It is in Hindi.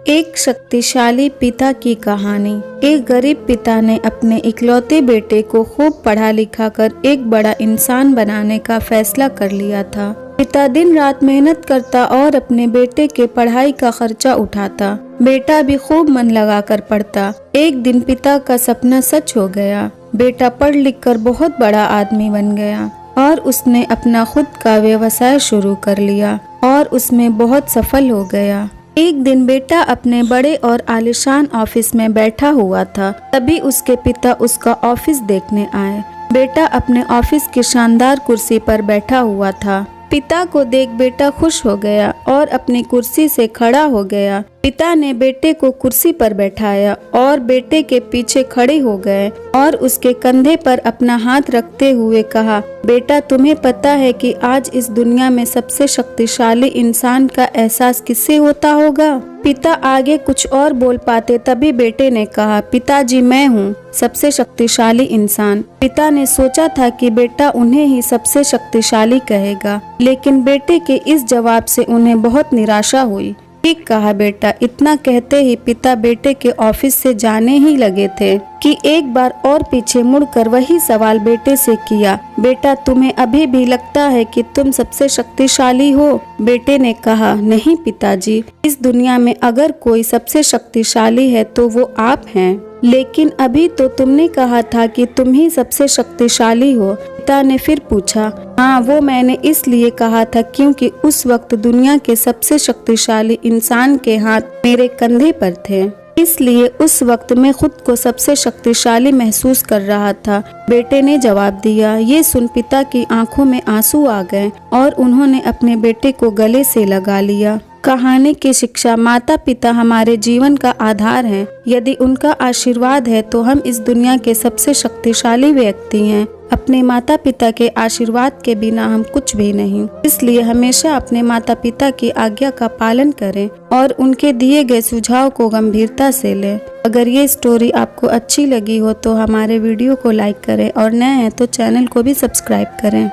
एक शक्तिशाली पिता की कहानी। एक गरीब पिता ने अपने इकलौते बेटे को खूब पढ़ा लिखा कर एक बड़ा इंसान बनाने का फैसला कर लिया था। पिता दिन रात मेहनत करता और अपने बेटे के पढ़ाई का खर्चा उठाता। बेटा भी खूब मन लगाकर पढ़ता। एक दिन पिता का सपना सच हो गया। बेटा पढ़ लिख कर बहुत बड़ा आदमी बन गया और उसने अपना खुद का व्यवसाय शुरू कर लिया और उसमें बहुत सफल हो गया। एक दिन बेटा अपने बड़े और आलीशान ऑफिस में बैठा हुआ था। तभी उसके पिता उसका ऑफिस देखने आए। बेटा अपने ऑफिस की शानदार कुर्सी पर बैठा हुआ था। पिता को देख बेटा खुश हो गया और अपनी कुर्सी से खड़ा हो गया। पिता ने बेटे को कुर्सी पर बैठाया और बेटे के पीछे खड़े हो गए और उसके कंधे पर अपना हाथ रखते हुए कहा, बेटा तुम्हें पता है कि आज इस दुनिया में सबसे शक्तिशाली इंसान का एहसास किससे होता होगा? पिता आगे कुछ और बोल पाते तभी बेटे ने कहा, पिताजी मैं हूँ सबसे शक्तिशाली इंसान। पिता ने सोचा था कि बेटा उन्हें ही सबसे शक्तिशाली कहेगा, लेकिन बेटे के इस जवाब से उन्हें बहुत निराशा हुई। ठीक कहा बेटा। इतना कहते ही पिता बेटे के ऑफिस से जाने ही लगे थे कि एक बार और पीछे मुड़कर वही सवाल बेटे से किया, बेटा तुम्हें अभी भी लगता है कि तुम सबसे शक्तिशाली हो? बेटे ने कहा, नहीं पिताजी, इस दुनिया में अगर कोई सबसे शक्तिशाली है तो वो आप हैं। लेकिन अभी तो तुमने कहा था कि तुम ही सबसे शक्तिशाली हो। पिता ने फिर पूछा, हाँ वो मैंने इसलिए कहा था क्योंकि उस वक्त दुनिया के सबसे शक्तिशाली इंसान के हाथ मेरे कंधे पर थे, इसलिए उस वक्त मैं खुद को सबसे शक्तिशाली महसूस कर रहा था। बेटे ने जवाब दिया। ये सुन पिता की आंखों में आंसू आ गए और उन्होंने अपने बेटे को गले से लगा लिया। कहानी की शिक्षा, माता पिता हमारे जीवन का आधार हैं। यदि उनका आशीर्वाद है तो हम इस दुनिया के सबसे शक्तिशाली व्यक्ति हैं। अपने माता पिता के आशीर्वाद के बिना हम कुछ भी नहीं। इसलिए हमेशा अपने माता पिता की आज्ञा का पालन करें और उनके दिए गए सुझाव को गंभीरता से लें। अगर ये स्टोरी आपको अच्छी लगी हो तो हमारे वीडियो को लाइक करें और नए हैं तो चैनल को भी सब्सक्राइब करें।